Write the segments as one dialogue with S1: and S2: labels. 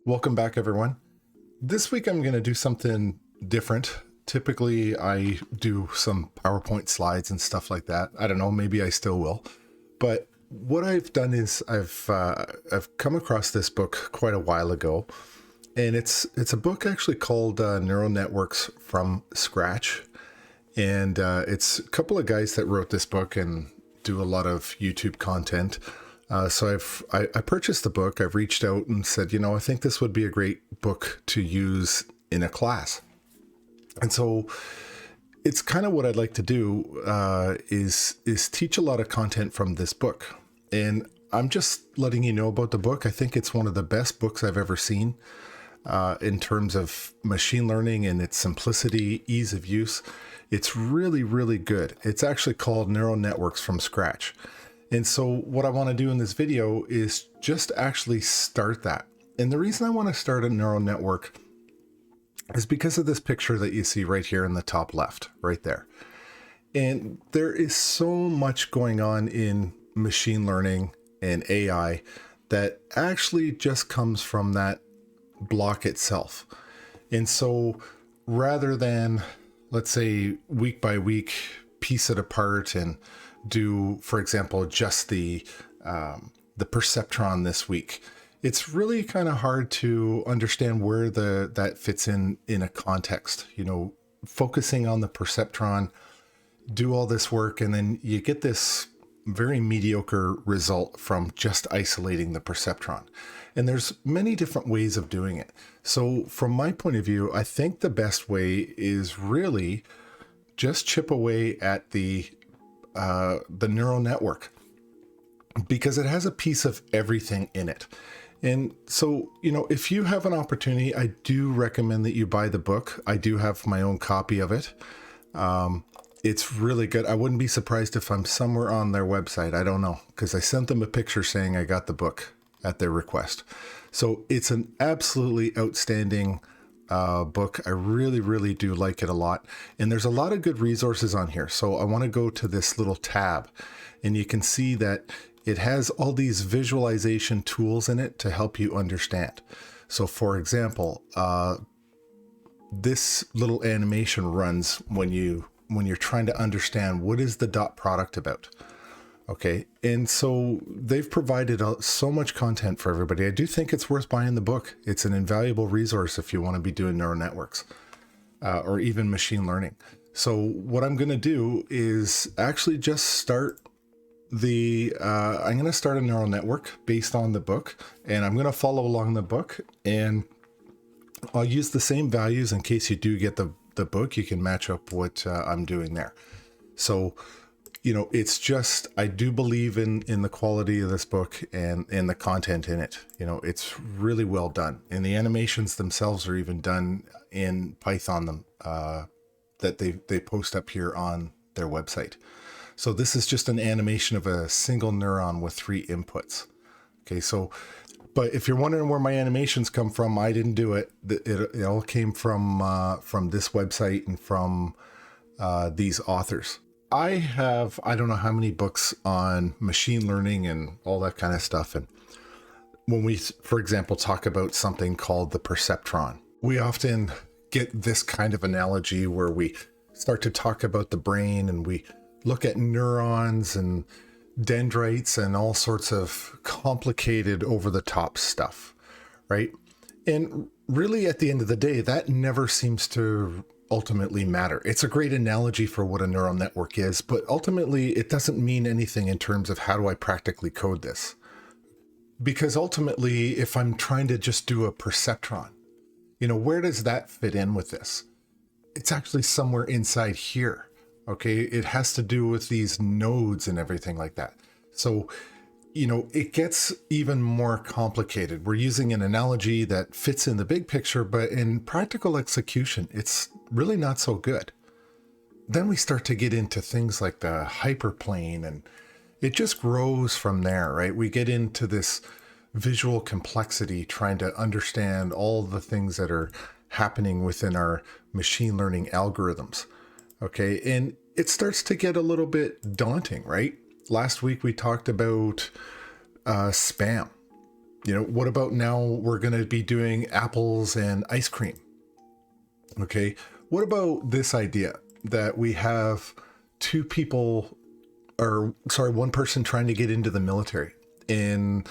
S1: Welcome back, everyone. This week I'm going to do something different. Typically, I do some PowerPoint slides and stuff like that. I don't know, maybe I still will. But what I've done is I've come across this book quite a while ago, and it's a book actually called Neural Networks from Scratch. And it's a couple of guys that wrote this book and do a lot of YouTube content. So I purchased the book. I've reached out and said, I think this would be a great book to use in a class. And so it's kind of what I'd like to do is teach a lot of content from this book. And I'm just letting you know about the book. I think it's one of the best books I've ever seen in terms of machine learning and its simplicity, ease of use. It's really, really good. It's actually called Neural Networks from Scratch. And so what I want to do in this video is just actually start that. And the reason I want to start a neural network is because of this picture that you see right here in the top left, right there. And there is so much going on in machine learning and AI that actually just comes from that block itself. And so rather than, let's say, week by week, piece it apart and do, for example, just the perceptron this week, it's really kind of hard to understand where that fits in a context. Focusing on the perceptron, do all this work, and then you get this very mediocre result from just isolating the perceptron. And there's many different ways of doing it. So from my point of view, I think the best way is really just chip away at the neural network, because it has a piece of everything in it. And so, if you have an opportunity, I do recommend that you buy the book. I do have my own copy of it. It's really good. I wouldn't be surprised if I'm somewhere on their website. I don't know, because I sent them a picture saying I got the book at their request. So it's an absolutely outstanding book. I really, really do like it a lot. And there's a lot of good resources on here. So I want to go to this little tab, and you can see that it has all these visualization tools in it to help you understand. So for example, this little animation runs when you're trying to understand what is the dot product about. Okay. And so they've provided so much content for everybody. I do think it's worth buying the book. It's an invaluable resource if you want to be doing neural networks or even machine learning. So what I'm going to do is actually just start I'm going to start a neural network based on the book, and I'm going to follow along the book, and I'll use the same values in case you do get the book. You can match up what I'm doing there. So it's just, I do believe in the quality of this book and the content in it. It's really well done. And the animations themselves are even done in Python that they post up here on their website. So this is just an animation of a single neuron with 3 inputs. Okay, so, but if you're wondering where my animations come from, I didn't do it. It all came from this website and from these authors. I don't know how many books on machine learning and all that kind of stuff. And when we, for example, talk about something called the perceptron, we often get this kind of analogy where we start to talk about the brain and we look at neurons and dendrites and all sorts of complicated over the top stuff, right? And really at the end of the day, that never seems to ultimately matter. It's a great analogy for what a neural network is, but ultimately it doesn't mean anything in terms of how do I practically code this. Because ultimately, if I'm trying to just do a perceptron, where does that fit in with this? It's actually somewhere inside here. Okay, it has to do with these nodes and everything like that. So, it gets even more complicated. We're using an analogy that fits in the big picture, but in practical execution, it's really not so good. Then we start to get into things like the hyperplane, and it just grows from there, right? We get into this visual complexity, trying to understand all the things that are happening within our machine learning algorithms. Okay, and it starts to get a little bit daunting, right? Last week we talked about spam. What about now we're going to be doing apples and ice cream? Okay. What about this idea that we have one person trying to get into the military, and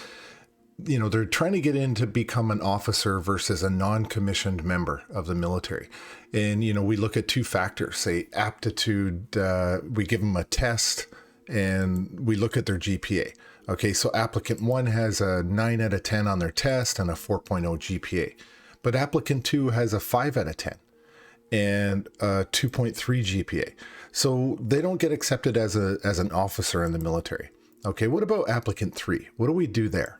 S1: they're trying to get in to become an officer versus a non-commissioned member of the military. And, we look at two factors, say aptitude, we give them a test and we look at their GPA. Okay, so applicant 1 has a 9 out of 10 on their test and a 4.0 GPA, but applicant 2 has a 5 out of 10 and a 2.3 GPA. So they don't get accepted as an officer in the military. Okay, what about applicant 3? What do we do there?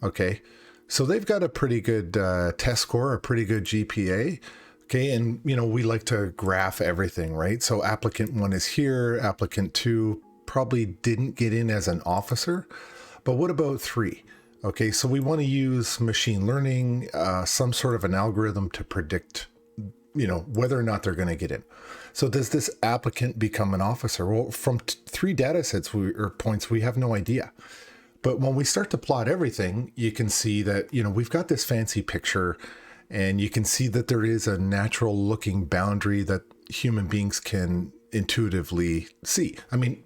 S1: Okay, so they've got a pretty good test score, a pretty good GPA. Okay, and we like to graph everything, right? So applicant 1 is here, applicant 2 probably didn't get in as an officer, but what about 3? Okay, so we want to use machine learning, some sort of an algorithm to predict, whether or not they're going to get in. So does this applicant become an officer? Well, from 3 data sets or points, we have no idea. But when we start to plot everything, you can see that, we've got this fancy picture, and you can see that there is a natural looking boundary that human beings can intuitively see. I mean,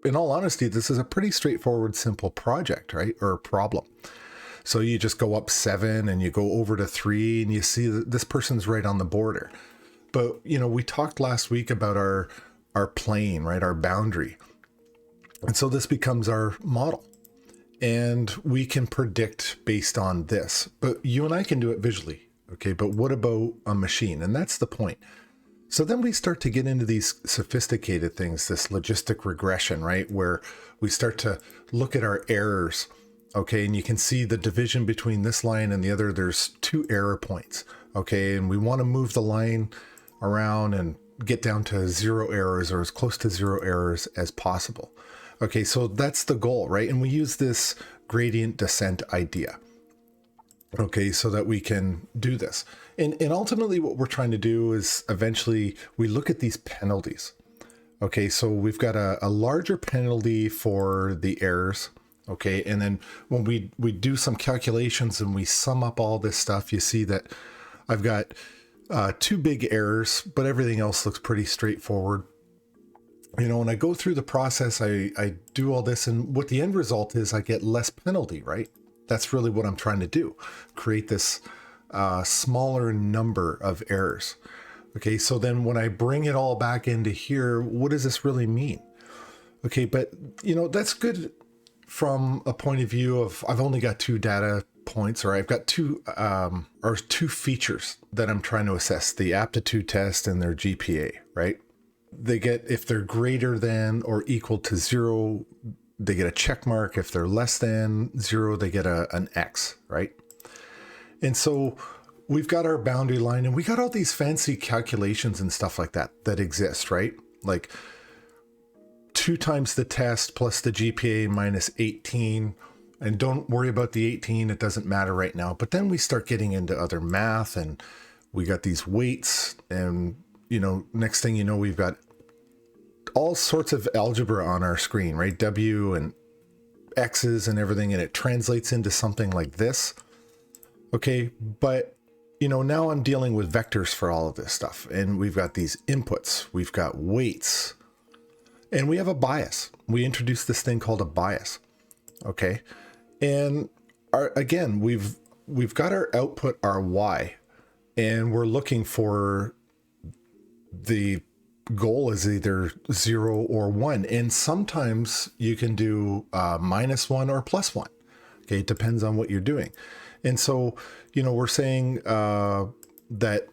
S1: in all honesty, this is a pretty straightforward, simple project, right? Or problem. So you just go up 7 and you go over to 3 and you see that this person's right on the border. But, we talked last week about our plane, right? Our boundary. And so this becomes our model. And we can predict based on this, but you and I can do it visually. Okay. But what about a machine? And that's the point. So then we start to get into these sophisticated things, this logistic regression, right? Where we start to look at our errors. Okay. And you can see the division between this line and the other, there's 2 error points. Okay. And we want to move the line around and get down to 0 errors, or as close to 0 errors as possible. Okay, so that's the goal, right? And we use this gradient descent idea, okay, so that we can do this. And ultimately what we're trying to do is eventually we look at these penalties. Okay, so we've got a larger penalty for the errors, okay? And then when we do some calculations and we sum up all this stuff, you see that I've got 2 big errors, but everything else looks pretty straightforward. When I go through the process, I do all this, and what the end result is, I get less penalty, right? That's really what I'm trying to do, create this smaller number of errors. Okay, so then when I bring it all back into here, what does this really mean? Okay, but that's good from a point of view of I've only got 2 data points, or I've got 2 features that I'm trying to assess, the aptitude test and their GPA, right? They get, if they're greater than or equal to 0, they get a check mark. If they're less than 0, they get an X, right? And so we've got our boundary line, and we got all these fancy calculations and stuff like that exist, right? Like 2 times the test plus the GPA minus 18. And don't worry about the 18. It doesn't matter right now. But then we start getting into other math, and we got these weights, and next thing you know, we've got all sorts of algebra on our screen, right? W and X's and everything, and it translates into something like this. Okay, but now I'm dealing with vectors for all of this stuff, and we've got these inputs, we've got weights, and we have a bias. We introduced this thing called a bias. Okay, and again, we've got our output, our Y, and we're looking for the goal is either 0 or 1. And sometimes you can do -1 or +1. Okay, it depends on what you're doing. And so, we're saying that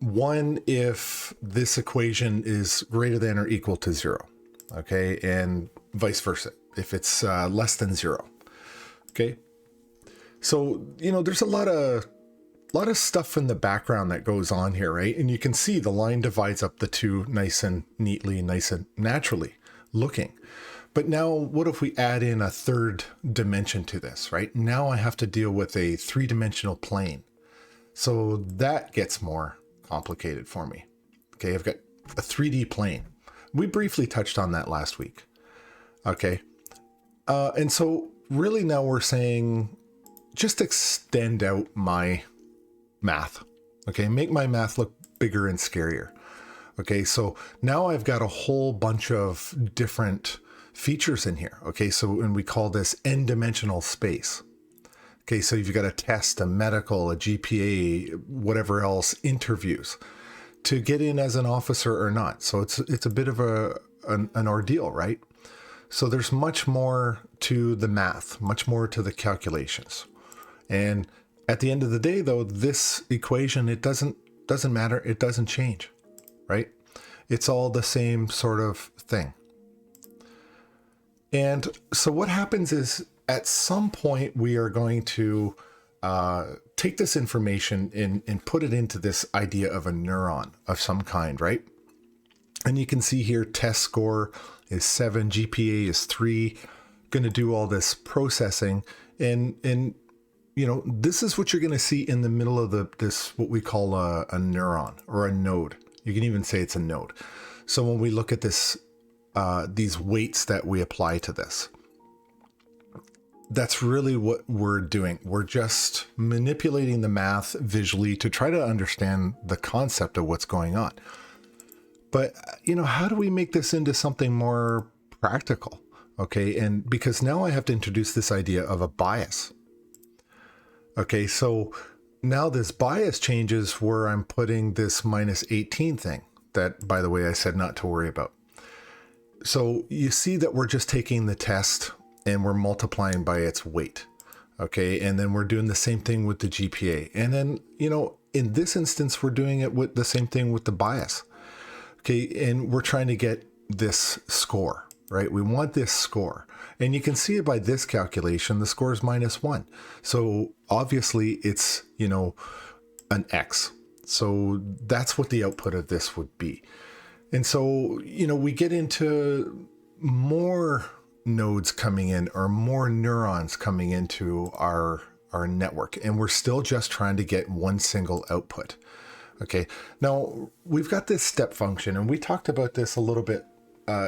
S1: 1 if this equation is greater than or equal to 0. Okay, and vice versa if it's less than 0. Okay, so there's a lot of stuff in the background that goes on here, right? And you can see the line divides up the 2 nice and neatly, nice and naturally looking. But now what if we add in a 3rd dimension to this, right? Now I have to deal with a 3-dimensional plane. So that gets more complicated for me. Okay, I've got a 3D plane. We briefly touched on that last week. Okay, and so really now we're saying just extend out my math. Okay, make my math look bigger and scarier. Okay, so now I've got a whole bunch of different features in here. Okay, so and we call this N-dimensional space. Okay, so you've got a test, a medical, a GPA, whatever else, interviews to get in as an officer or not. So it's a bit of an ordeal, right? So there's much more to the math, much more to the calculations. And at the end of the day, though, this equation, it doesn't matter. It doesn't change, right? It's all the same sort of thing. And so what happens is at some point we are going to take this information and put it into this idea of a neuron of some kind, right? And you can see here test score is 7, GPA is 3, going to do all this processing. And you know, this is what you're going to see in the middle of this, what we call a neuron or a node. You can even say it's a node. So when we look at this, these weights that we apply to this, that's really what we're doing. We're just manipulating the math visually to try to understand the concept of what's going on. But, you know, how do we make this into something more practical? Okay, and because now I have to introduce this idea of a bias. Okay, so now this bias changes where I'm putting this minus 18 thing that, by the way, I said not to worry about. So you see that we're just taking the test and we're multiplying by its weight. Okay, and then we're doing the same thing with the GPA. And then, you know, in this instance, we're doing it with the same thing with the bias. Okay, and we're trying to get this score, right? We want this score. And you can see it by this calculation, the score is -1. So obviously it's, you know, an X. So that's what the output of this would be. And so, you know, we get into more nodes coming in or more neurons coming into our network. And we're still just trying to get one single output. Okay, now we've got this step function and we talked about this a little bit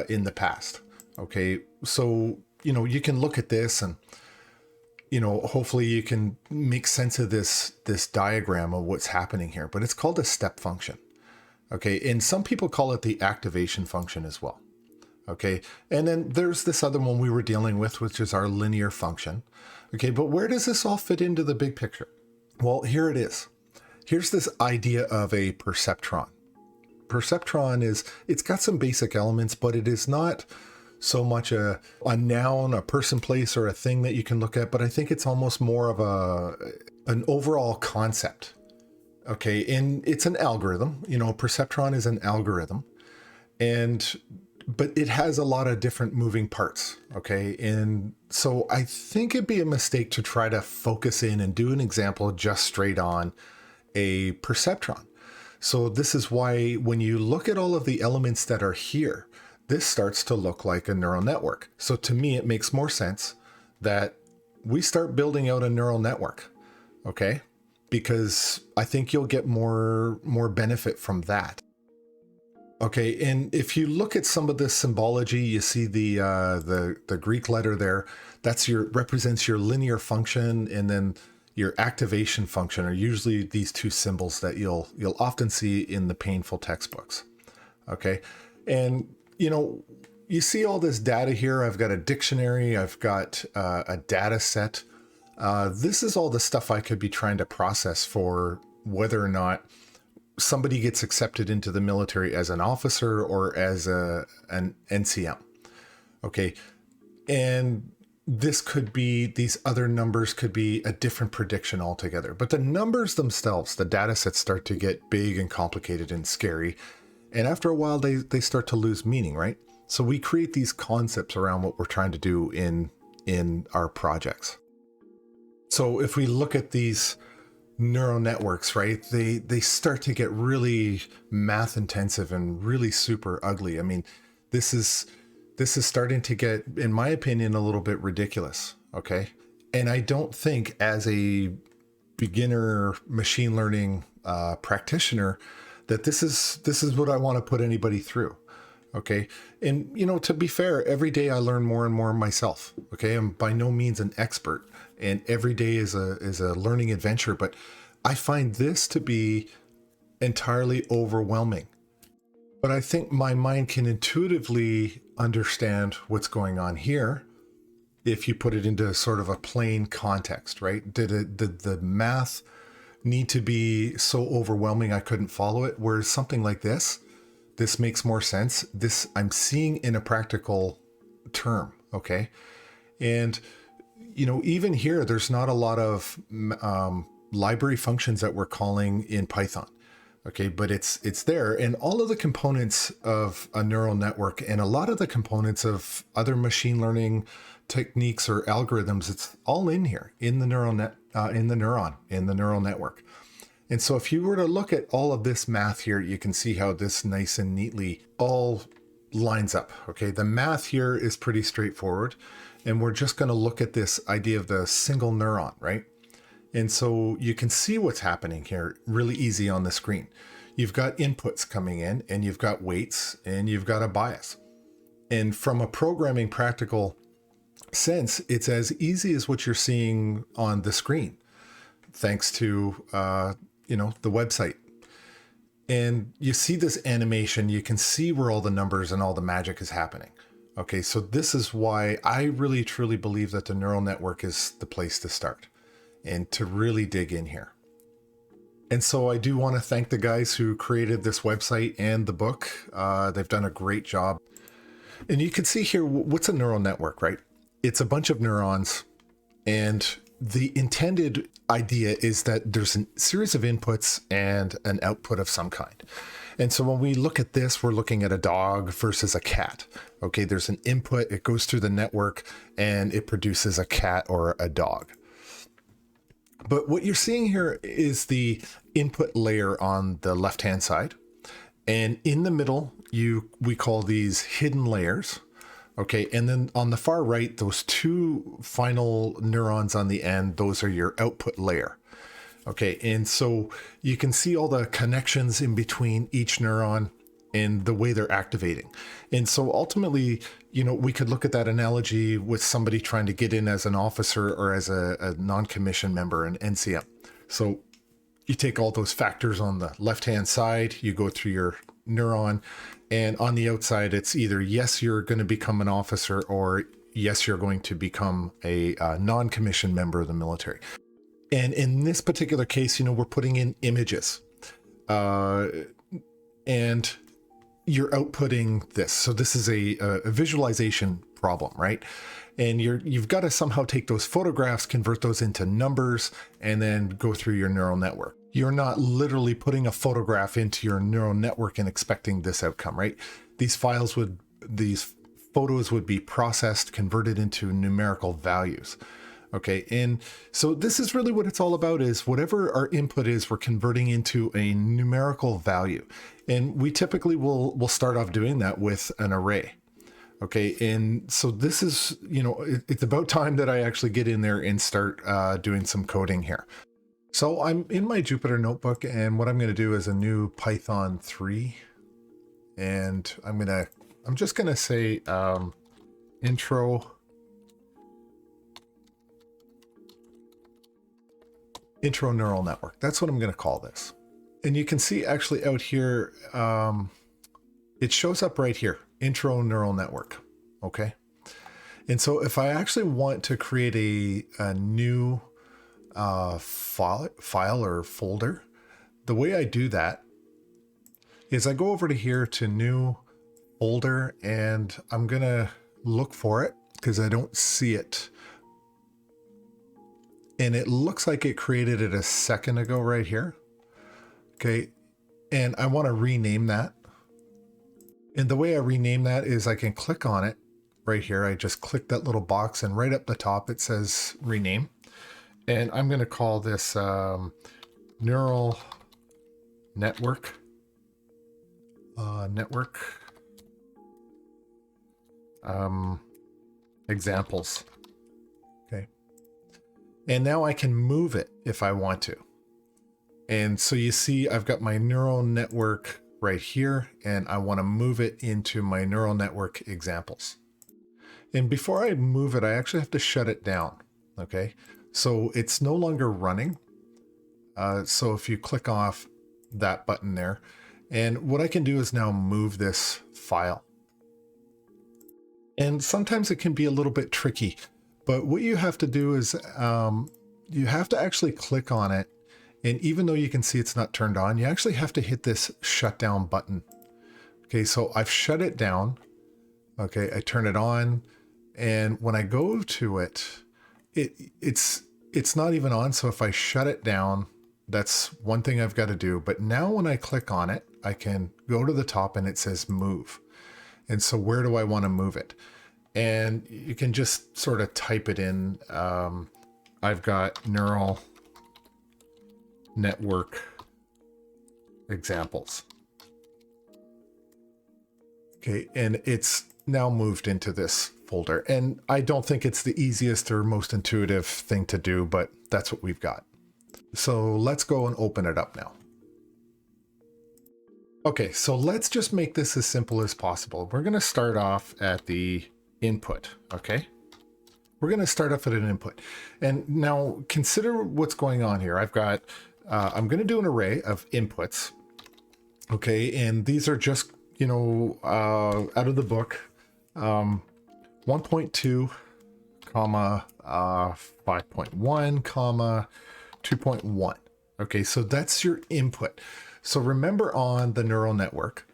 S1: in the past. Okay, so, you know, you can look at this and, you know, hopefully you can make sense of this diagram of what's happening here, but it's called a step function. Okay, and some people call it the activation function as well. Okay, and then there's this other one we were dealing with, which is our linear function. Okay, but where does this all fit into the big picture? Well, here it is. Here's this idea of a perceptron. Perceptron it's got some basic elements, but it is not so much a noun, a person, place, or a thing that you can look at, but I think it's almost more of an overall concept. Okay, and it's an algorithm. You know, perceptron is an algorithm, but it has a lot of different moving parts. Okay, and so I think it'd be a mistake to try to focus in and do an example just straight on a perceptron. So this is why when you look at all of the elements that are here, this starts to look like a neural network. So to me, it makes more sense that we start building out a neural network, okay? Because I think you'll get more benefit from that. Okay, and if you look at some of this symbology, you see the Greek letter there. That's represents your linear function, and then your activation function are usually these two symbols that you'll often see in the painful textbooks. Okay, and you know, you see all this data here. I've got a dictionary, I've got a data set. This is all the stuff I could be trying to process for whether or not somebody gets accepted into the military as an officer or as an NCM. Okay, and this could be, these other numbers could be a different prediction altogether. But the numbers themselves, the data sets start to get big and complicated and scary. And after a while, they start to lose meaning, right? So we create these concepts around what we're trying to do in our projects. So if we look at these neural networks, right, they start to get really math intensive and really super ugly. I mean, this is starting to get, in my opinion, a little bit ridiculous. Okay. And I don't think as a beginner machine learning practitioner that this is what I want to put anybody through. Okay. And, you know, to be fair, every day I learn more and more myself. Okay. I'm by no means an expert, and every day is a learning adventure, but I find this to be entirely overwhelming. But I think my mind can intuitively understand what's going on here if you put it into sort of a plain context, right? Did the math need to be so overwhelming I couldn't follow it? Whereas something like this makes more sense. This I'm seeing in a practical term, okay? And, you know, even here, there's not a lot of library functions that we're calling in Python. Okay, but it's there, and all of the components of a neural network and a lot of the components of other machine learning techniques or algorithms, it's all in here in the neural network. And so if you were to look at all of this math here, you can see how this nice and neatly all lines up. Okay, the math here is pretty straightforward, and we're just going to look at this idea of the single neuron, right? And so you can see what's happening here really easy on the screen. You've got inputs coming in, and you've got weights, and you've got a bias. And from a programming practical sense, it's as easy as what you're seeing on the screen, thanks to, you know, the website. And you see this animation, you can see where all the numbers and all the magic is happening. Okay, so this is why I really truly believe that the neural network is the place to start and to really dig in here. And so I do want to thank the guys who created this website and the book. They've done a great job. And you can see here, what's a neural network, right? It's a bunch of neurons, and the intended idea is that there's a series of inputs and an output of some kind. And so when we look at this, we're looking at a dog versus a cat. Okay, there's an input, it goes through the network, and it produces a cat or a dog. But what you're seeing here is the input layer on the left-hand side. And in the middle, we call these hidden layers. Okay, and then on the far right, those two final neurons on the end, those are your output layer. Okay, and so you can see all the connections in between each neuron and the way they're activating. And so ultimately, you know, we could look at that analogy with somebody trying to get in as an officer or as a non-commissioned member, an NCM. So you take all those factors on the left-hand side, you go through your neuron, and on the outside, it's either yes, you're going to become an officer, or yes, you're going to become a non-commissioned member of the military. And in this particular case, you know, we're putting in images, and you're outputting this. So this is a visualization problem, right? And you've got to somehow take those photographs, convert those into numbers, and then go through your neural network. You're not literally putting a photograph into your neural network and expecting this outcome, right? These photos would be processed, converted into numerical values. Okay, and so this is really what it's all about, is whatever our input is, we're converting into a numerical value. And we typically will start off doing that with an array. Okay, and so this is, you know, it's about time that I actually get in there and start doing some coding here. So I'm in my Jupyter notebook, and what I'm going to do is a new Python 3. And I'm just going to say intro neural network. That's what I'm going to call this. And you can see actually out here, it shows up right here, intro neural network. Okay. And so if I actually want to create a new file or folder, the way I do that is I go over to here to new folder, and I'm going to look for it because I don't see it. And it looks like it created it a second ago right here. Okay. And I want to rename that. And the way I rename that is I can click on it right here. I just click that little box, and right up the top, it says rename. And I'm going to call this neural network. Examples. Okay. And now I can move it if I want to. And so you see, I've got my neural network right here, and I want to move it into my neural network examples. And before I move it, I actually have to shut it down. Okay, so it's no longer running. So if you click off that button there, and what I can do is now move this file. And sometimes it can be a little bit tricky, but what you have to do is you have to actually click on it. And even though you can see it's not turned on, you actually have to hit this shutdown button. Okay, so I've shut it down. Okay, I turn it on. And when I go to it, it's not even on. So if I shut it down, that's one thing I've got to do. But now when I click on it, I can go to the top and it says move. And so where do I want to move it? And you can just sort of type it in. I've got neural network examples. Okay, and it's now moved into this folder. And I don't think it's the easiest or most intuitive thing to do, but that's what we've got. So let's go and open it up now. Okay, so let's just make this as simple as possible. We're going to start off at the input, okay? We're going to start off at an input. And now consider what's going on here. I've got, I'm going to do an array of inputs, okay? And these are just, you know, out of the book, 1.2, comma, 5.1, comma, 2.1. Okay, so that's your input. So remember on the neural network,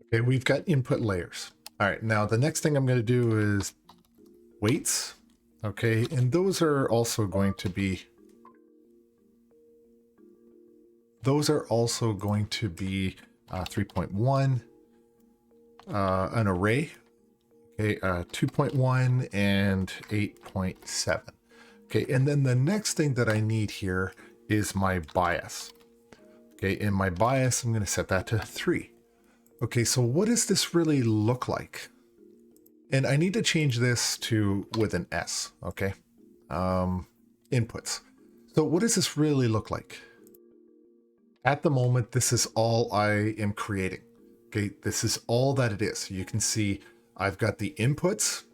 S1: okay, we've got input layers. All right, now the next thing I'm going to do is weights. Okay, and those are also going to be 3.1, an array, okay, 2.1 and 8.7. Okay, and then the next thing that I need here is my bias. Okay, in my bias, I'm going to set that to 3. Okay, so what does this really look like? And I need to change this to with an S, okay? Inputs. So what does this really look like? At the moment, this is all I am creating. Okay, this is all that it is. You can see I've got the inputs,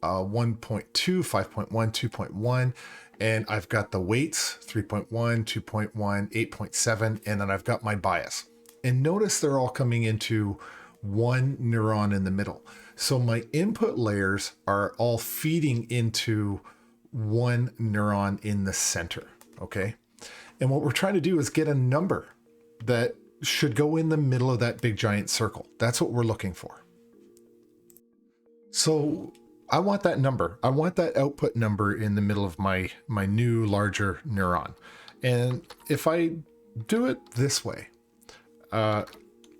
S1: 1.2, 5.1, 2.1, and I've got the weights, 3.1, 2.1, 8.7, and then I've got my bias. And notice they're all coming into one neuron in the middle. So my input layers are all feeding into one neuron in the center, okay? And what we're trying to do is get a number that should go in the middle of that big giant circle. That's what we're looking for. So I want that number. I want that output number in the middle of my new larger neuron. And if I do it this way,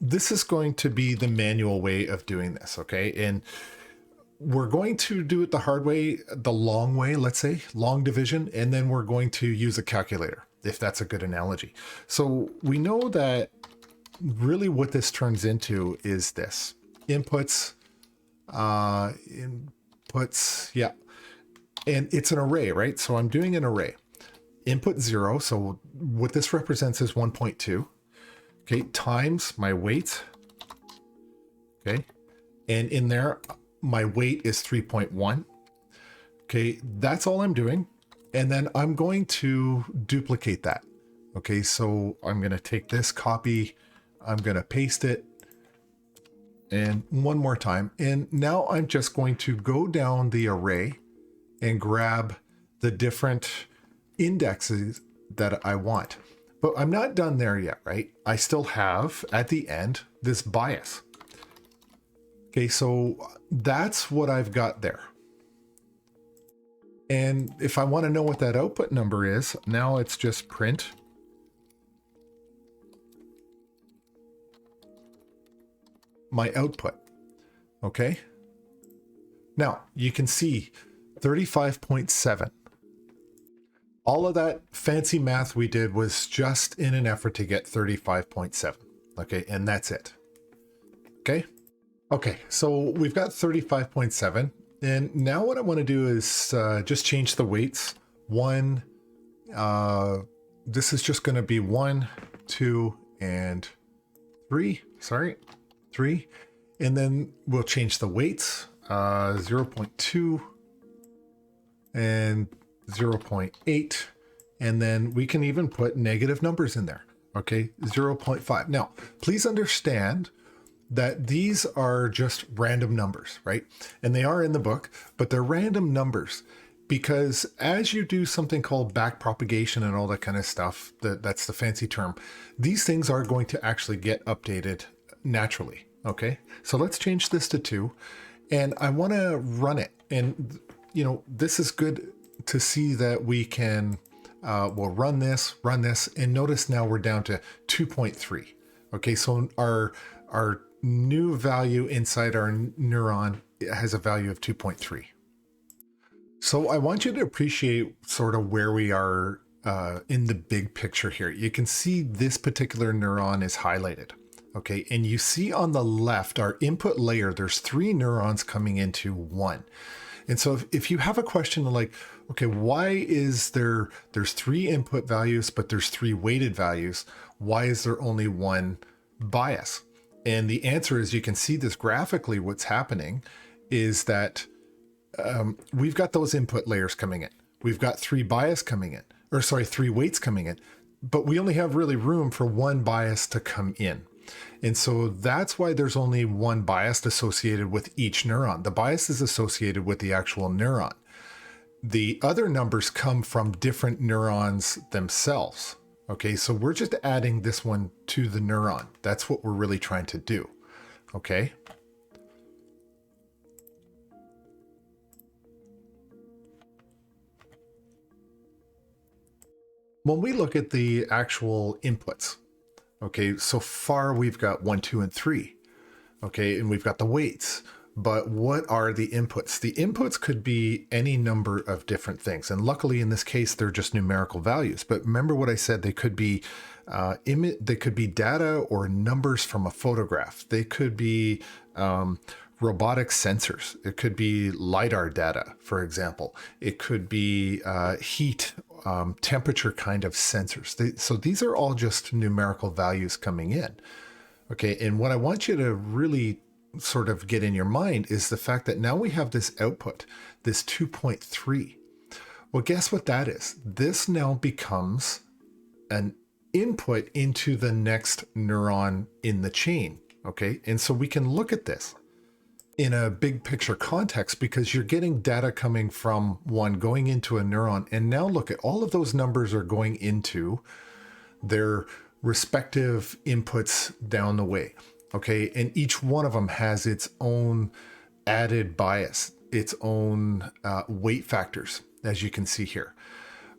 S1: this is going to be the manual way of doing this, okay? And we're going to do it the hard way, the long way, let's say, long division, and then we're going to use a calculator, if that's a good analogy. So we know that really what this turns into is this. Inputs, yeah. And it's an array, right? So I'm doing an array. Input 0, so what this represents is 1.2. Okay, times my weight. Okay, and in there, my weight is 3.1. Okay, that's all I'm doing. And then I'm going to duplicate that. Okay, so I'm going to take this copy, I'm going to paste it, and one more time. And now I'm just going to go down the array and grab the different indexes that I want. But I'm not done there yet, right? I still have, at the end, this bias. Okay, so that's what I've got there. And if I want to know what that output number is, now it's just print my output. Okay? Now, you can see 35.7. All of that fancy math we did was just in an effort to get 35.7. Okay, and that's it. Okay? Okay, so we've got 35.7. And now what I want to do is just change the weights. This is just going to be 1, 2, and 3, sorry, 3. And then we'll change the weights, 0.2 and 0.8. And then we can even put negative numbers in there. Okay, 0.5. Now, please understand that these are just random numbers, right? And they are in the book, but they're random numbers because as you do something called back propagation and all that kind of stuff, that's the fancy term, these things are going to actually get updated naturally. Okay, so let's change this to 2 and I want to run it. And, you know, this is good to see that we can, we'll run this, and notice now we're down to 2.3. Okay, so our new value inside our neuron has a value of 2.3. So I want you to appreciate sort of where we are in the big picture here. You can see this particular neuron is highlighted. Okay, and you see on the left, our input layer, there's 3 neurons coming into 1. And so if you have a question like, okay, why is there's 3 input values, but there's 3 weighted values? Why is there only 1 bias? And the answer is, you can see this graphically, what's happening is that we've got those input layers coming in. We've got 3 bias coming in, or sorry, 3 weights coming in, but we only have really room for 1 bias to come in. And so that's why there's only 1 bias associated with each neuron. The bias is associated with the actual neuron. The other numbers come from different neurons themselves. Okay, so we're just adding this one to the neuron. That's what we're really trying to do. Okay. When we look at the actual inputs, okay, so far we've got 1, 2, and 3. Okay, and we've got the weights. But what are the inputs? The inputs could be any number of different things. And luckily in this case, they're just numerical values. But remember what I said, they could be they could be data or numbers from a photograph. They could be robotic sensors. It could be LiDAR data, for example. It could be heat, temperature kind of sensors. So these are all just numerical values coming in. Okay, and what I want you to really sort of get in your mind is the fact that now we have this output, this 2.3. Well, guess what that is? This now becomes an input into the next neuron in the chain. Okay, and so we can look at this in a big picture context because you're getting data coming from one going into a neuron. And now look at all of those numbers are going into their respective inputs down the way. Okay, and each one of them has its own added bias, its own weight factors, as you can see here.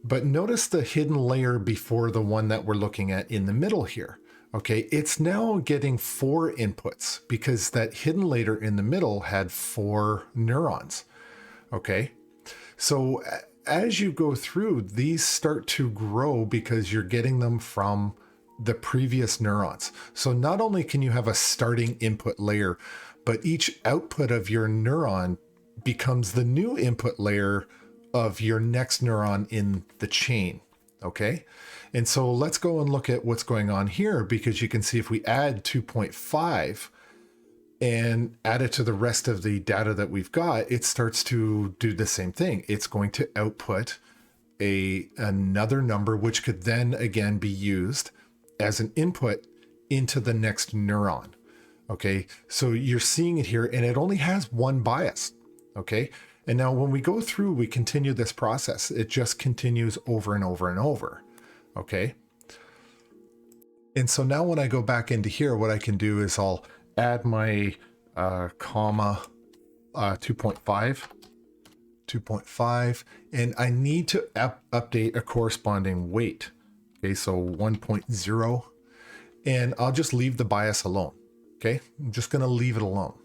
S1: But notice the hidden layer before the one that we're looking at in the middle here. Okay, it's now getting 4 inputs because that hidden layer in the middle had 4 neurons. Okay, so as you go through, these start to grow because you're getting them from the previous neurons. So not only can you have a starting input layer, but each output of your neuron becomes the new input layer of your next neuron in the chain. Okay, and so let's go and look at what's going on here, because you can see if we add 2.5 and add it to the rest of the data that we've got, it starts to do the same thing. It's going to output another number, which could then again be used as an input into the next neuron. Okay, so you're seeing it here, and it only has 1 bias. Okay, and now when we go through, we continue this process. It just continues over and over and over. Okay, and so now when I go back into here, what I can do is I'll add my comma 2.5, and I need to update a corresponding weight. Okay, so 1.0, and I'll just leave the bias alone. Okay, I'm just going to leave it alone.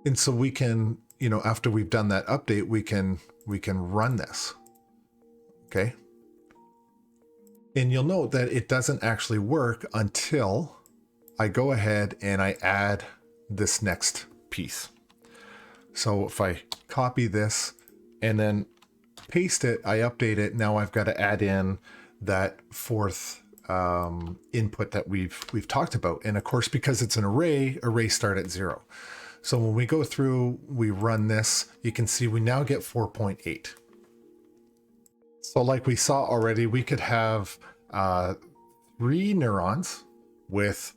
S1: And so we can, you know, after we've done that update, we can run this. Okay, and you'll note that it doesn't actually work until I go ahead and I add this next piece. So if I copy this and then paste it, I update it. Now I've got to add in that 4th input that we've talked about. And of course, because it's an array, arrays start at 0. So when we go through, we run this, you can see we now get 4.8. So like we saw already, we could have 3 neurons with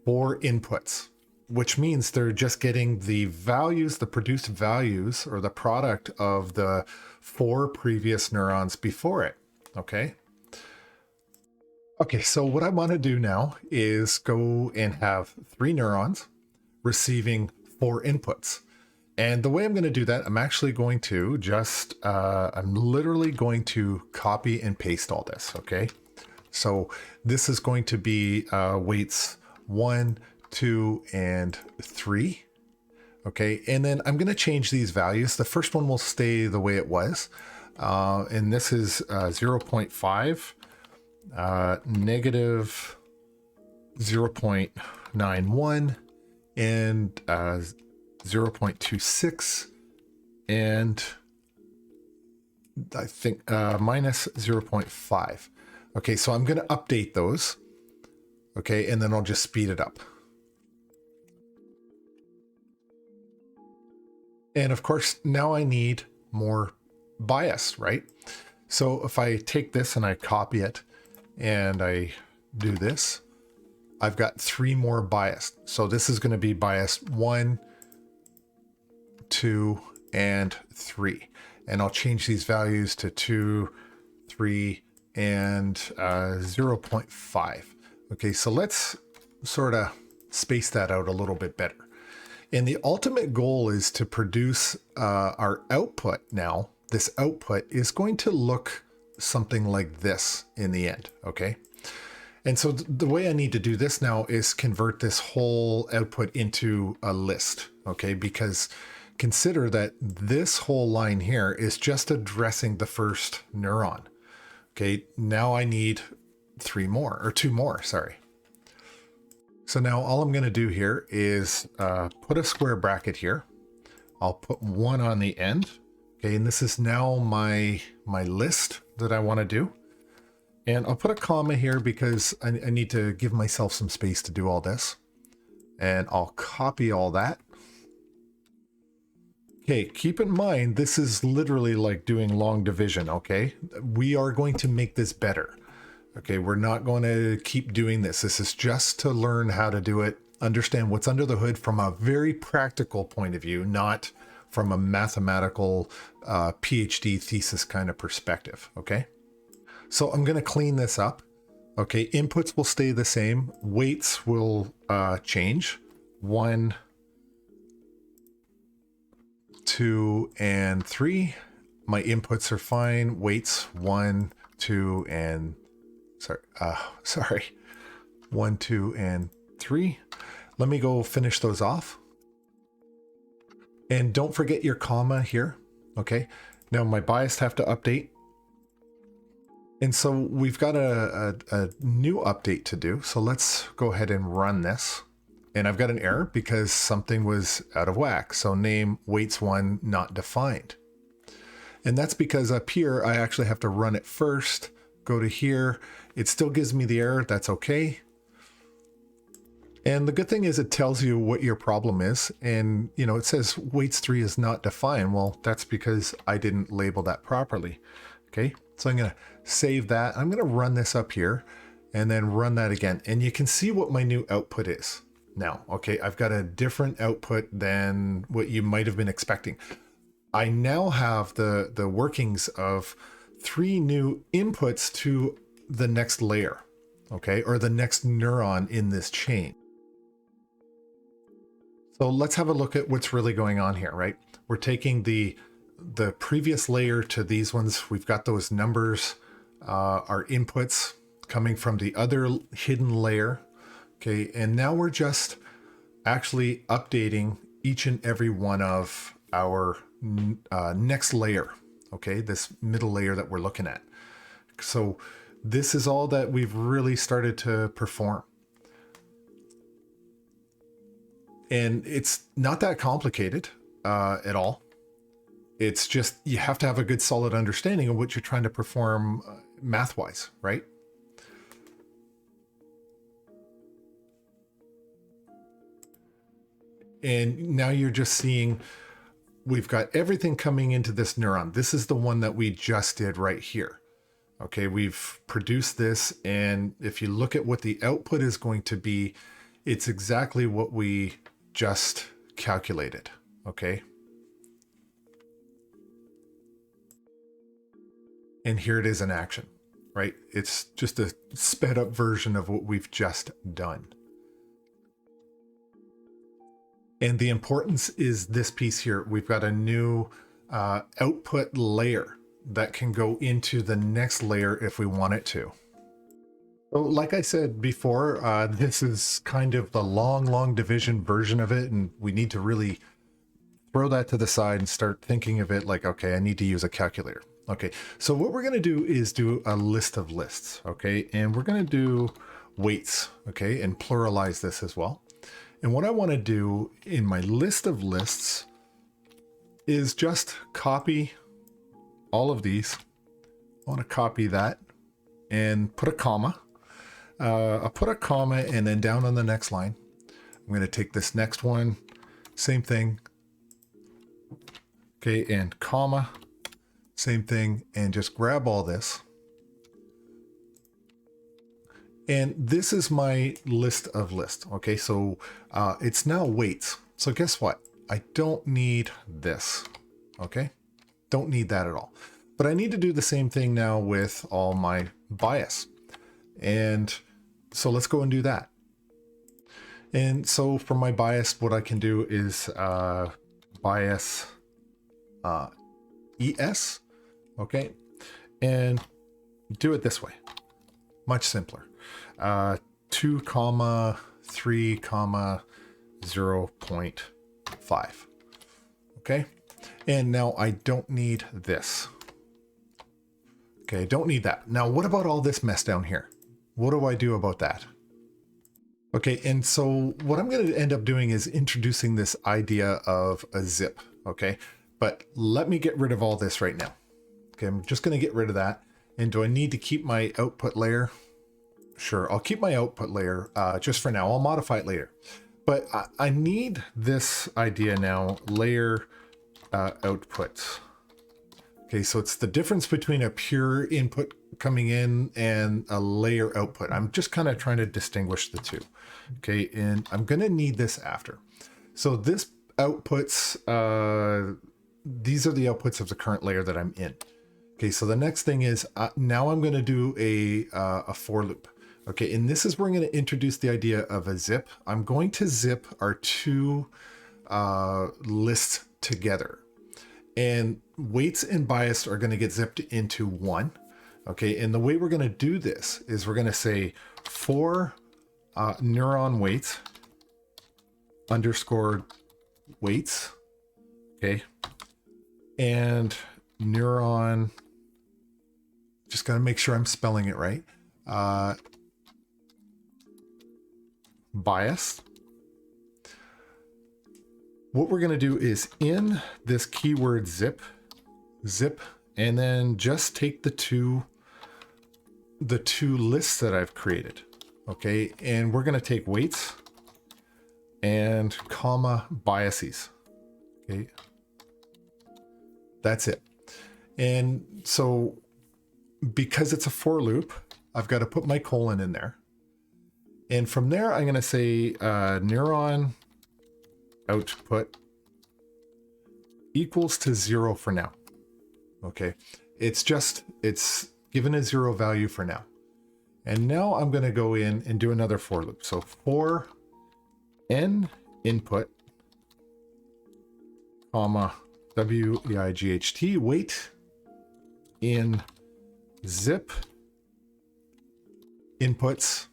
S1: 4 inputs, which means they're just getting the values, the produced values, or the product of the 4 previous neurons before it. Okay. Okay, so what I want to do now is go and have 3 neurons receiving 4 inputs. And the way I'm going to do that, I'm actually going to just, I'm literally going to copy and paste all this, okay? So this is going to be weights 1, 2, and 3, okay? And then I'm going to change these values. The first one will stay the way it was. And this is 0.5, negative 0.91, and 0.26, and I think minus 0.5. Okay, so I'm going to update those. Okay, and then I'll just speed it up. And of course, now I need more bias, right? So if I take this and I copy it and I do this, I've got 3 more biased. So this is going to be biased 1, 2, and 3. And I'll change these values to 2, 3, and 0.5. Okay, so let's sort of space that out a little bit better. And the ultimate goal is to produce our output now. This output is going to look something like this in the end, okay? And so the way I need to do this now is convert this whole output into a list, okay? Because consider that this whole line here is just addressing the first neuron. Okay, now I need 2 more, sorry. So now all I'm going to do here is put a square bracket here. I'll put 1 on the end. Okay, and this is now my list that I want to do. And I'll put a comma here because I need to give myself some space to do all this. And I'll copy all that. Okay, keep in mind, this is literally like doing long division, okay? We are going to make this better. Okay, we're not going to keep doing this. This is just to learn how to do it, understand what's under the hood from a very practical point of view, not from a mathematical PhD thesis kind of perspective, okay? So I'm going to clean this up. Okay, inputs will stay the same. Weights will change. 1, 2, and 3. My inputs are fine. Weights 1, 2, and 1, 2, and 3. Let me go finish those off. And don't forget your comma here. Okay. Now my bias have to update. And so we've got a new update to do. So let's go ahead and run this. And I've got an error because something was out of whack. So name weights 1 not defined. And that's because up here, I actually have to run it first, go to here. It still gives me the error. That's okay. And the good thing is it tells you what your problem is. And, you know, it says weights 3 is not defined. Well, that's because I didn't label that properly. Okay. So I'm going to save that. I'm going to run this up here and then run that again. And you can see what my new output is now. Okay. I've got a different output than what you might have been expecting. I now have the workings of 3 new inputs to the next layer. Okay. Or the next neuron in this chain. So let's have a look at what's really going on here, right? We're taking the previous layer to these ones. We've got those numbers, our inputs coming from the other hidden layer. Okay, and now we're just actually updating each and every one of our next layer. Okay, this middle layer that we're looking at. So this is all that we've really started to perform. And it's not that complicated at all. It's just you have to have a good solid understanding of what you're trying to perform math-wise, right? And now you're just seeing we've got everything coming into this neuron. This is the one that we just did right here. Okay, we've produced this, and if you look at what the output is going to be, it's exactly what we just calculated. Okay. And here it is in action, right? It's just a sped up version of what we've just done. And the importance is this piece here. We've got a new output layer that can go into the next layer if we want it to. So like I said before, this is kind of the long division version of it, and we need to really throw that to the side and start thinking of it like, okay, I need to use a calculator. Okay, so what we're going to do is do a list of lists, okay, and we're going to do weights, okay, and pluralize this as well. And what I want to do in my list of lists is just copy all of these. I want to copy that and put a comma. I'll put a comma, and then down on the next line, I'm going to take this next one, same thing. Okay, and comma, same thing, and just grab all this. And this is my list of lists. Okay, so it's now weights. So guess what? I don't need this. Okay, don't need that at all. But I need to do the same thing now with all my bias. And so let's go and do that. And so for my bias, what I can do is bias ES, okay, and do it this way. Much simpler. 2, 3, 0.5. Okay, and now I don't need this. Okay, I don't need that. Now, what about all this mess down here? What do I do about that? Okay, and so what I'm going to end up doing is introducing this idea of a zip, okay? But let me get rid of all this right now. Okay, I'm just going to get rid of that. And do I need to keep my output layer? Sure, I'll keep my output layer just for now. I'll modify it later. But I need this idea now, layer outputs. Okay, so it's the difference between a pure input coming in and a layer output. I'm just kind of trying to distinguish the two. Okay, and I'm going to need this after. So this outputs, these are the outputs of the current layer that I'm in. Okay, so the next thing is now I'm going to do a for loop. Okay, and this is where I'm going to introduce the idea of a zip. I'm going to zip our two lists together. And weights and bias are going to get zipped into one. Okay, and the way we're going to do this is we're going to say for neuron weights underscore weights. Okay, and neuron, just got to make sure I'm spelling it right. Bias. What we're going to do is in this keyword zip, and then just take the two lists that I've created. Okay, and we're going to take weights and comma biases. Okay, that's it. And so because it's a for loop, I've got to put my colon in there. And from there, I'm going to say neuron output equals to 0 for now. Okay, it's given a 0 value for now. And now I'm going to go in and do another for loop. So for n input, comma weight, weight in zip inputs.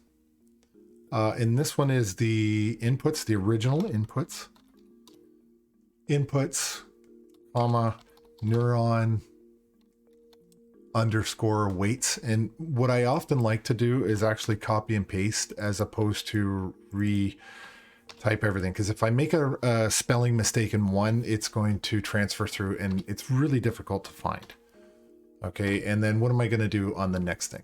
S1: And this one is the inputs, the original inputs, comma neuron underscore weights. And what I often like to do is actually copy and paste as opposed to retype everything. Because if I make a spelling mistake in one, it's going to transfer through and it's really difficult to find. Okay, and then what am I going to do on the next thing?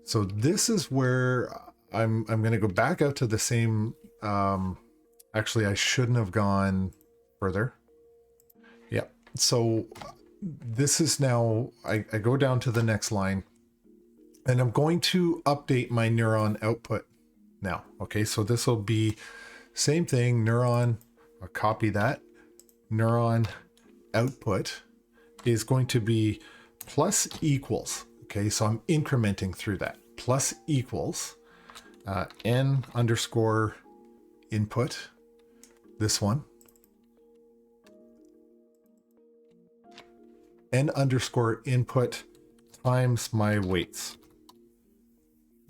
S1: So this is where I'm going to go back out to the same Actually, I shouldn't have gone further. Yeah. So this is now, I go down to the next line, and I'm going to update my neuron output now. Okay, so this will be same thing, neuron, I'll copy that. Neuron output is going to be plus equals. Okay, so I'm incrementing through that. Plus equals n underscore input, this one, n underscore input times my weights.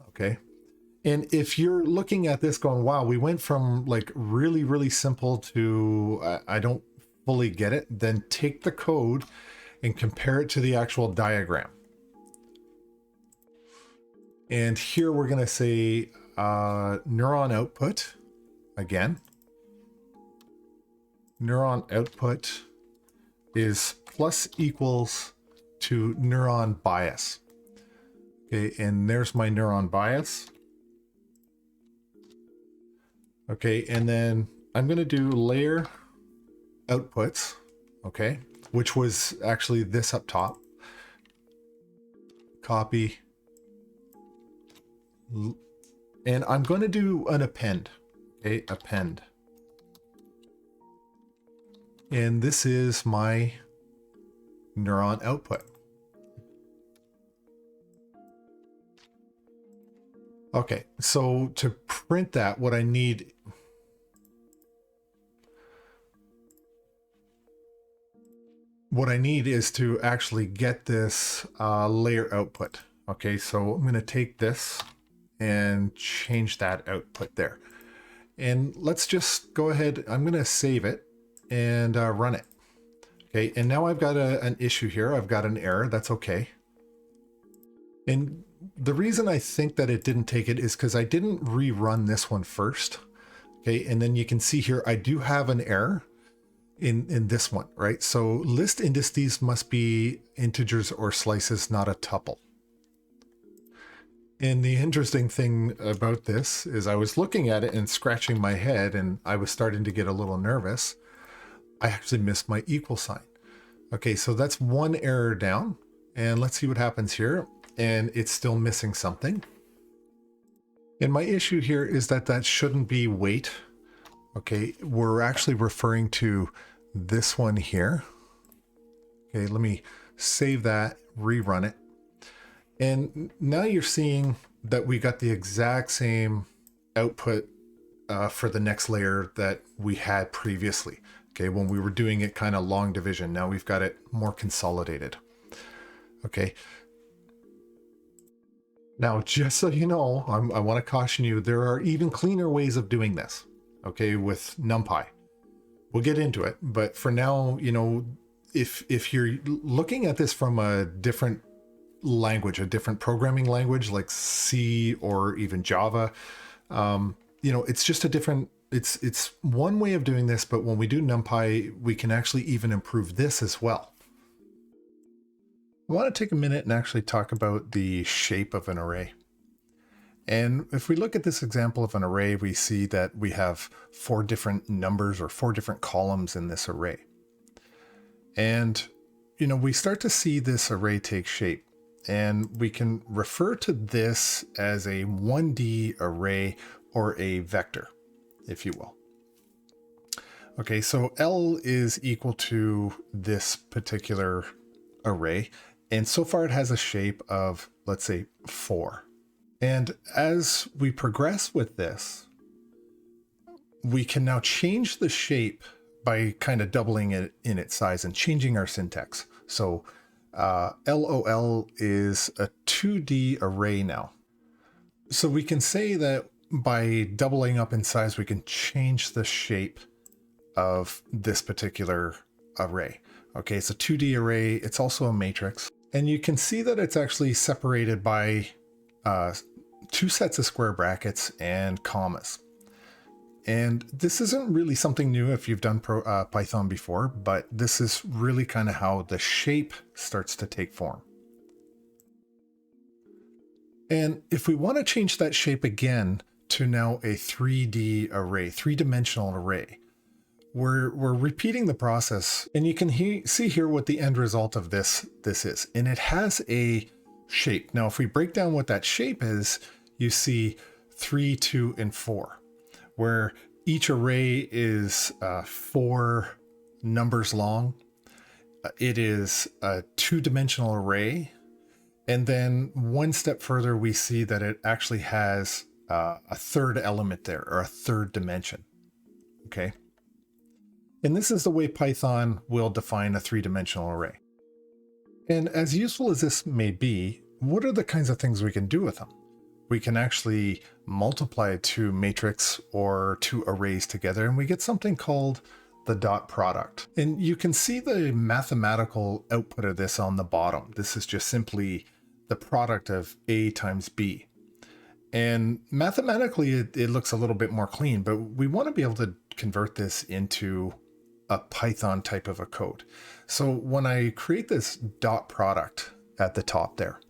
S1: Okay. And if you're looking at this going, wow, we went from like really, really simple to I don't fully get it, then take the code and compare it to the actual diagram. And here we're going to say neuron output again. Neuron output is plus equals to neuron bias. Okay, and there's my neuron bias. Okay, and then I'm going to do layer outputs, okay, which was actually this up top. Copy. And I'm going to do an append, okay, append. And this is my neuron output. Okay, so to print that, what I need is to actually get this layer output. Okay, so I'm going to take this and change that output there. And let's just go ahead, I'm going to save it and run it. Okay, and now I've got an issue here. I've got an error. That's okay. And the reason I think that it didn't take it is because I didn't rerun this one first. Okay, and then you can see here, I do have an error in this one, right? So list indices must be integers or slices, not a tuple. And the interesting thing about this is I was looking at it and scratching my head, and I was starting to get a little nervous. I actually missed my equal sign. Okay, so that's one error down, and let's see what happens here. And it's still missing something. And my issue here is that that shouldn't be weight. Okay, we're actually referring to this one here. Okay, let me save that, rerun it. And now you're seeing that we got the exact same output for the next layer that we had previously. Okay, when we were doing it kind of long division, now we've got it more consolidated. Okay. Now, just so you know, I want to caution you, there are even cleaner ways of doing this, okay, with NumPy. We'll get into it, but for now, you know, if you're looking at this from a different language, a different programming language like C or even Java, you know, it's just a different, it's one way of doing this, but when we do NumPy, we can actually even improve this as well. I want to take a minute and actually talk about the shape of an array. And if we look at this example of an array, we see that we have 4 different numbers or 4 different columns in this array. And, you know, we start to see this array take shape, and we can refer to this as a 1D array or a vector, if you will. Okay, so L is equal to this particular array. And so far it has a shape of, let's say, 4. And as we progress with this, we can now change the shape by kind of doubling it in its size and changing our syntax. So LOL is a 2D array now. So we can say that by doubling up in size, we can change the shape of this particular array. Okay, it's a 2D array. It's also a matrix. And you can see that it's actually separated by 2 sets of square brackets and commas. And this isn't really something new if you've done Python before, but this is really kind of how the shape starts to take form. And if we want to change that shape again to now a 3D array, three-dimensional array. We're repeating the process, and you can see here what the end result of this is. And it has a shape. Now, if we break down what that shape is, you see 3, 2, and 4, where each array is 4 numbers long. It is a 2-dimensional array. And then one step further, we see that it actually has a third element there, or a third dimension. Okay. And this is the way Python will define a 3-dimensional array. And as useful as this may be, what are the kinds of things we can do with them? We can actually multiply 2 matrix or 2 arrays together, and we get something called the dot product. And you can see the mathematical output of this on the bottom. This is just simply the product of A times B. And mathematically, it looks a little bit more clean, but we want to be able to convert this into a Python type of a code. So when I create this dot product at the top there,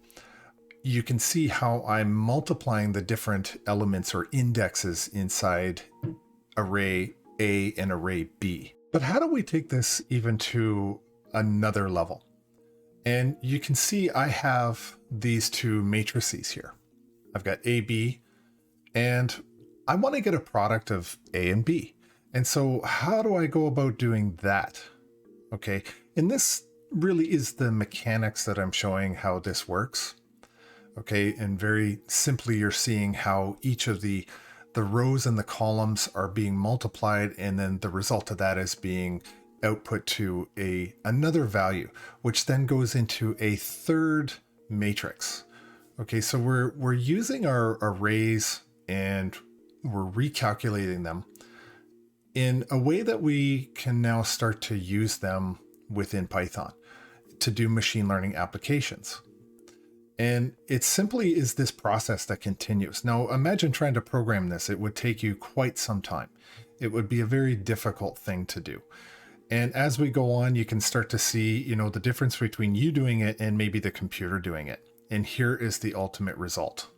S1: you can see how I'm multiplying the different elements or indexes inside array A and array B. But how do we take this even to another level? And you can see I have these 2 matrices here. I've got A, B, and I want to get a product of A and B. And so how do I go about doing that? Okay, and this really is the mechanics that I'm showing how this works. Okay, and very simply, you're seeing how each of the rows and the columns are being multiplied, and then the result of that is being output to another value, which then goes into a third matrix. Okay, so we're using our arrays and we're recalculating them in a way that we can now start to use them within Python to do machine learning applications. And it simply is this process that continues. Now, imagine trying to program this. It would take you quite some time. It would be a very difficult thing to do. And as we go on, you can start to see, the difference between you doing it and maybe the computer doing it. And here is the ultimate result.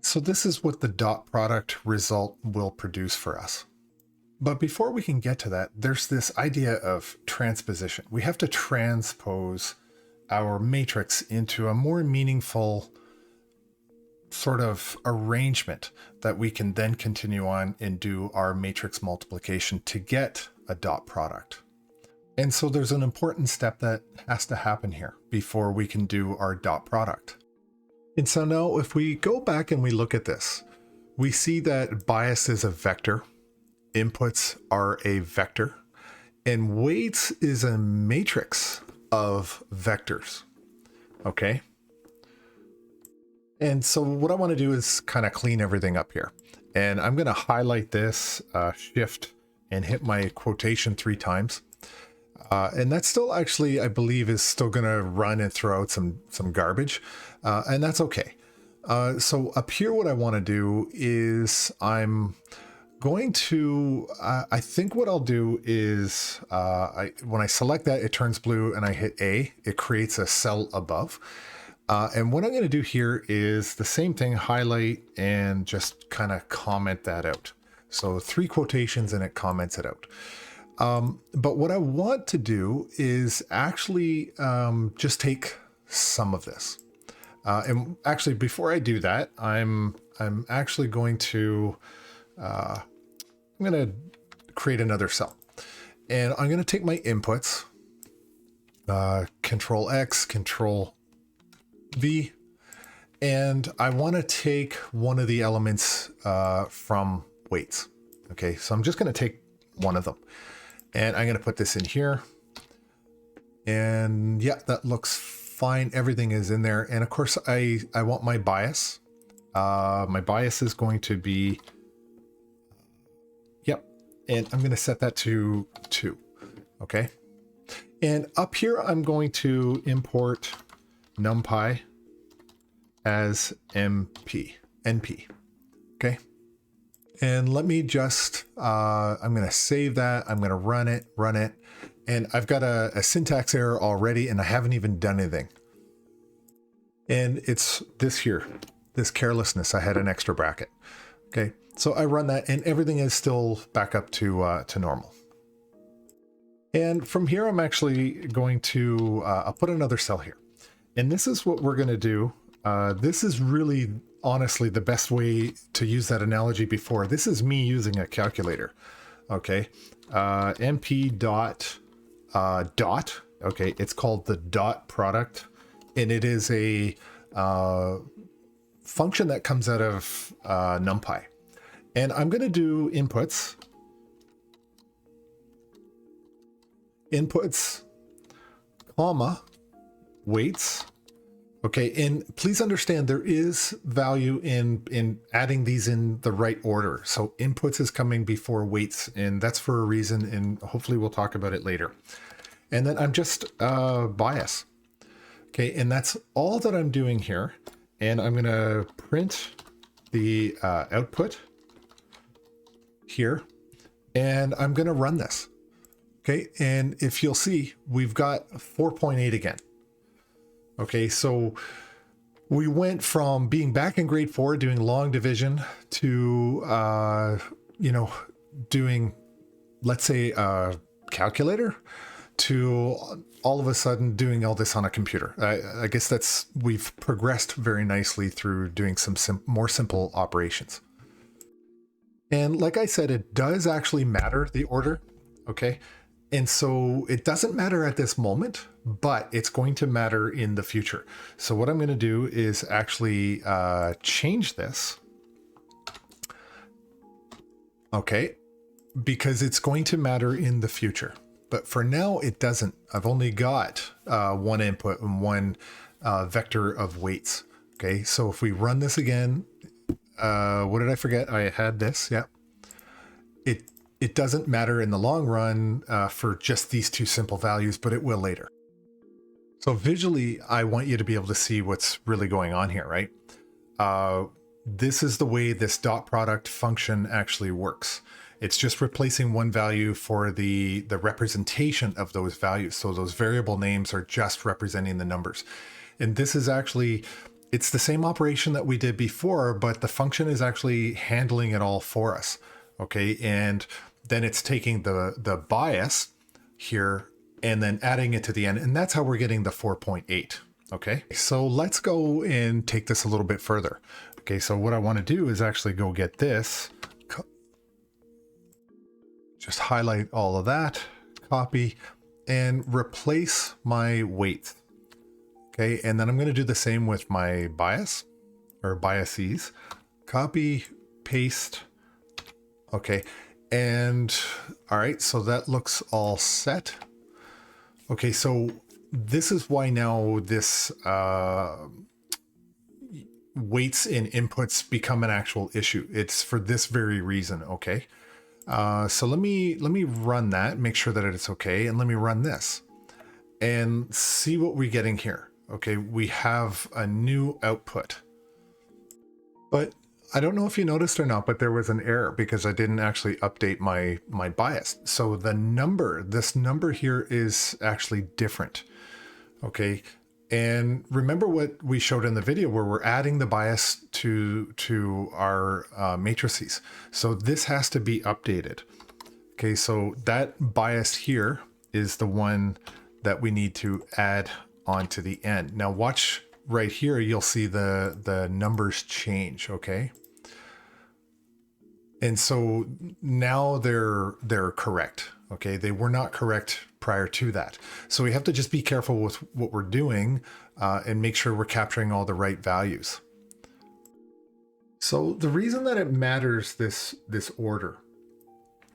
S1: So this is what the dot product result will produce for us. But before we can get to that, there's this idea of transposition. We have to transpose our matrix into a more meaningful sort of arrangement that we can then continue on and do our matrix multiplication to get a dot product. And so there's an important step that has to happen here before we can do our dot product. And so now if we go back and we look at this, we see that bias is a vector, inputs are a vector, and weights is a matrix of vectors. Okay. And so what I want to do is kind of clean everything up here. And I'm going to highlight this, shift, and hit my quotation 3 times. And that's still actually, I believe, is still going to run and throw out some garbage. And that's okay. So up here, what I want to do is I'm going to, I think what I'll do is when I select that, it turns blue and I hit A, it creates a cell above. And what I'm going to do here is the same thing, highlight and just kind of comment that out. So 3 quotations and it comments it out. But what I want to do is actually just take some of this. And actually, before I do that, I'm actually going to create another cell, and I'm going to take my inputs, Control X, Control V, and I want to take one of the elements from weights. Okay, so I'm just going to take one of them, and I'm going to put this in here. And yeah, that looks fine. Everything is in there. And of course, I want my bias. My bias is going to be, yep. And I'm going to set that to 2. Okay. And up here, I'm going to import NumPy as NP. Okay. And let me just, I'm going to save that. I'm going to run it. And I've got a syntax error already, and I haven't even done anything. And it's this here, this carelessness. I had an extra bracket. Okay, so I run that and everything is still back up to normal. And from here, I'm actually going to, I'll put another cell here. And this is what we're going to do. This is really, honestly, the best way to use that analogy before. This is me using a calculator. Okay, MP dot, dot. Okay, it's called the dot product. And it is a function that comes out of NumPy. And I'm going to do inputs, comma, weights. Okay, and please understand there is value in adding these in the right order. So inputs is coming before weights, and that's for a reason, and hopefully we'll talk about it later. And then I'm just bias. Okay, and that's all that I'm doing here. And I'm going to print the output here, and I'm going to run this. Okay, and if you'll see, we've got 4.8 again. Okay, so we went from being back in grade 4 doing long division to, you know, doing, let's say, a calculator, to all of a sudden doing all this on a computer. I guess that's, we've progressed very nicely through doing some more simple operations. And like I said, it does actually matter, the order, okay? And so it doesn't matter at this moment, but it's going to matter in the future. So what I'm going to do is actually change this. Okay, because it's going to matter in the future. But for now, it doesn't. I've only got one input and one vector of weights. Okay, so if we run this again, what did I forget? I had this, yeah. It doesn't matter in the long run for just these two simple values, but it will later. So visually, I want you to be able to see what's really going on here, right? This is the way this dot product function actually works. It's just replacing one value for the representation of those values. So those variable names are just representing the numbers. And this is actually, it's the same operation that we did before, but the function is actually handling it all for us. Okay, and then it's taking the bias here and then adding it to the end. And that's how we're getting the 4.8. Okay, so let's go and take this a little bit further. Okay, so what I want to do is actually go get this. Just highlight all of that, copy, and replace my weight. Okay, and then I'm going to do the same with my bias or biases. Copy, paste. Okay, and all right, so that looks all set. Okay, so this is why now this weights in inputs become an actual issue. It's for this very reason. Okay, so let me run that, make sure that it's okay, and let me run this and see what we're getting here. Okay, we have a new output, but I don't know if you noticed or not, but there was an error because I didn't actually update my bias. So the number, this number here is actually different. Okay, and remember what we showed in the video where we're adding the bias to our matrices. So this has to be updated. Okay, so that bias here is the one that we need to add onto the end. Now watch right here, you'll see the numbers change, okay? And so now they're correct, okay? They were not correct prior to that. So we have to just be careful with what we're doing and make sure we're capturing all the right values. So the reason that it matters, this order,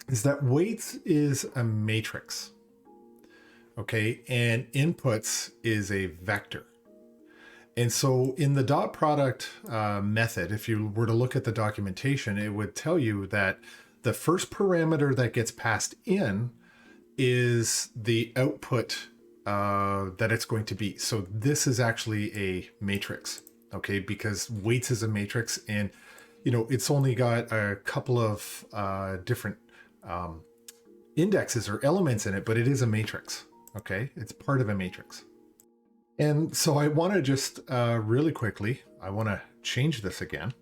S1: is that weights is a matrix, okay? And inputs is a vector. And so in the dot product method, if you were to look at the documentation, it would tell you that the first parameter that gets passed in is the output that it's going to be. So this is actually a matrix, okay? Because weights is a matrix, and you know, it's only got a couple of different indexes or elements in it, but it is a matrix, okay? It's part of a matrix. And so I want to just really quickly, I want to change this again.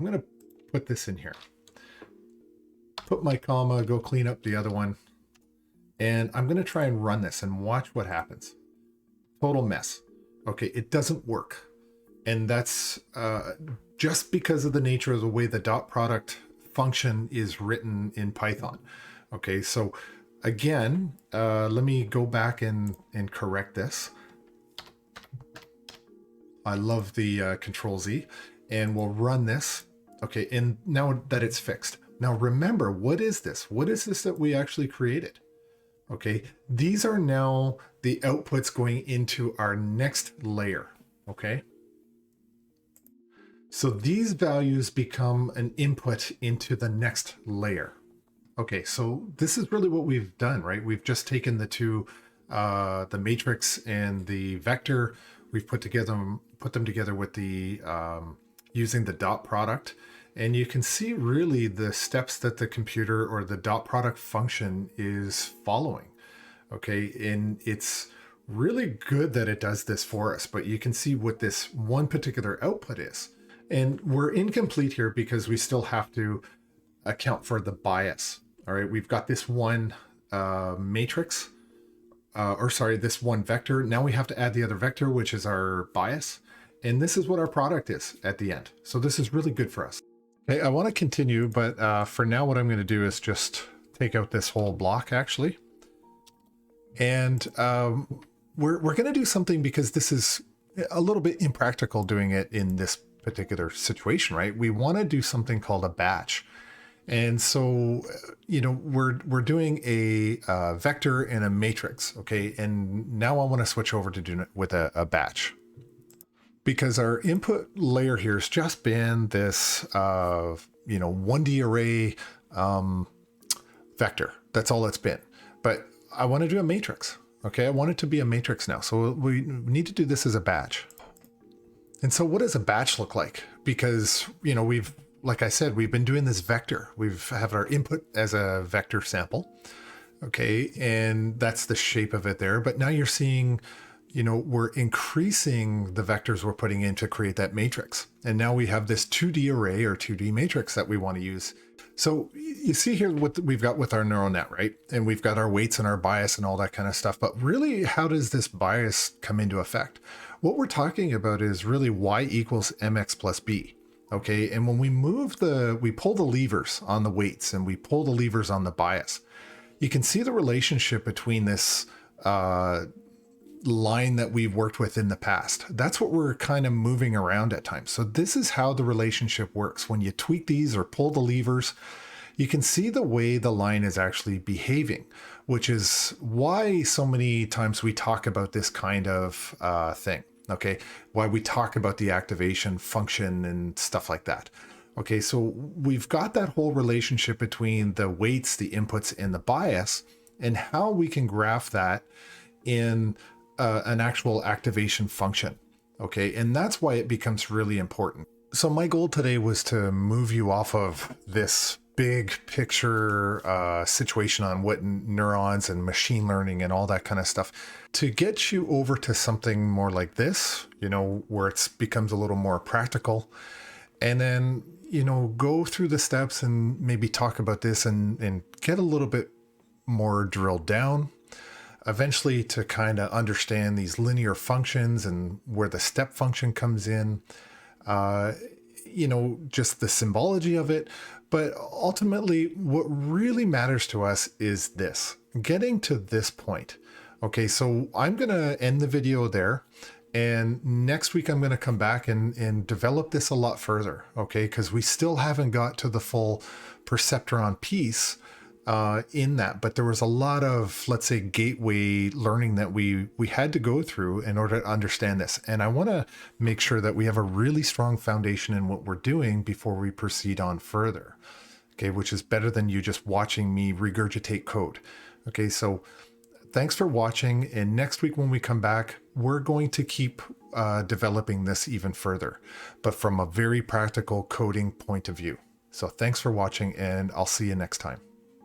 S1: I'm going to put this in here. Put my comma, go clean up the other one. And I'm going to try and run this and watch what happens. Total mess. Okay, it doesn't work. And that's just because of the nature of the way the dot product function is written in Python. Okay, so again, let me go back and correct this. I love the Control Z, and we'll run this. Okay, and now that it's fixed. Now remember, what is this? What is this that we actually created? Okay, these are now the outputs going into our next layer. Okay, so these values become an input into the next layer. Okay, so this is really what we've done, right? We've just taken the two, the matrix and the vector. We've put them together with the using the dot product, and you can see really the steps that the computer or the dot product function is following. Okay, and it's really good that it does this for us, but you can see what this one particular output is. And we're incomplete here because we still have to account for the bias. All right, we've got this one matrix, this one vector. Now we have to add the other vector, which is our bias. And this is what our product is at the end. So this is really good for us. Okay, I want to continue, but for now, what I'm going to do is just take out this whole block actually. And we're going to do something because this is a little bit impractical doing it in this particular situation, right? We want to do something called a batch. And so, you know, we're doing a vector and a matrix, okay? And now I want to switch over to doing it with a batch. Because our input layer here has just been this, 1D array vector. That's all it's been. But I want to do a matrix, okay? I want it to be a matrix now. So we need to do this as a batch. And so what does a batch look like? Because, you know, like I said, we've been doing this vector. We've have our input as a vector sample, okay? And that's the shape of it there. But now you're seeing, you know, we're increasing the vectors we're putting in to create that matrix. And now we have this 2D array or 2D matrix that we want to use. So you see here what we've got with our neural net, right? And we've got our weights and our bias and all that kind of stuff. But really, how does this bias come into effect? What we're talking about is really y equals mx plus b. Okay, and when we pull the levers on the weights and we pull the levers on the bias, you can see the relationship between this line that we've worked with in the past. That's what we're kind of moving around at times. So this is how the relationship works. When you tweak these or pull the levers, you can see the way the line is actually behaving, which is why so many times we talk about this kind of thing. Okay, why we talk about the activation function and stuff like that. Okay, so we've got that whole relationship between the weights, the inputs, and the bias, and how we can graph that in an actual activation function. Okay, and that's why it becomes really important. So my goal today was to move you off of this big picture situation on what neurons and machine learning and all that kind of stuff to get you over to something more like this, you know, where it becomes a little more practical, and then, you know, go through the steps and maybe talk about this and get a little bit more drilled down eventually to kind of understand these linear functions and where the step function comes in, you know, just the symbology of it. But ultimately, what really matters to us is this, getting to this point. Okay, so I'm going to end the video there. And next week, I'm going to come back and develop this a lot further. Okay, because we still haven't got to the full perceptron piece in that. But there was a lot of, let's say, gateway learning that we had to go through in order to understand this. And I want to make sure that we have a really strong foundation in what we're doing before we proceed on further. Okay, which is better than you just watching me regurgitate code. Okay, so thanks for watching. And next week when we come back, we're going to keep developing this even further, but from a very practical coding point of view. So thanks for watching, and I'll see you next time.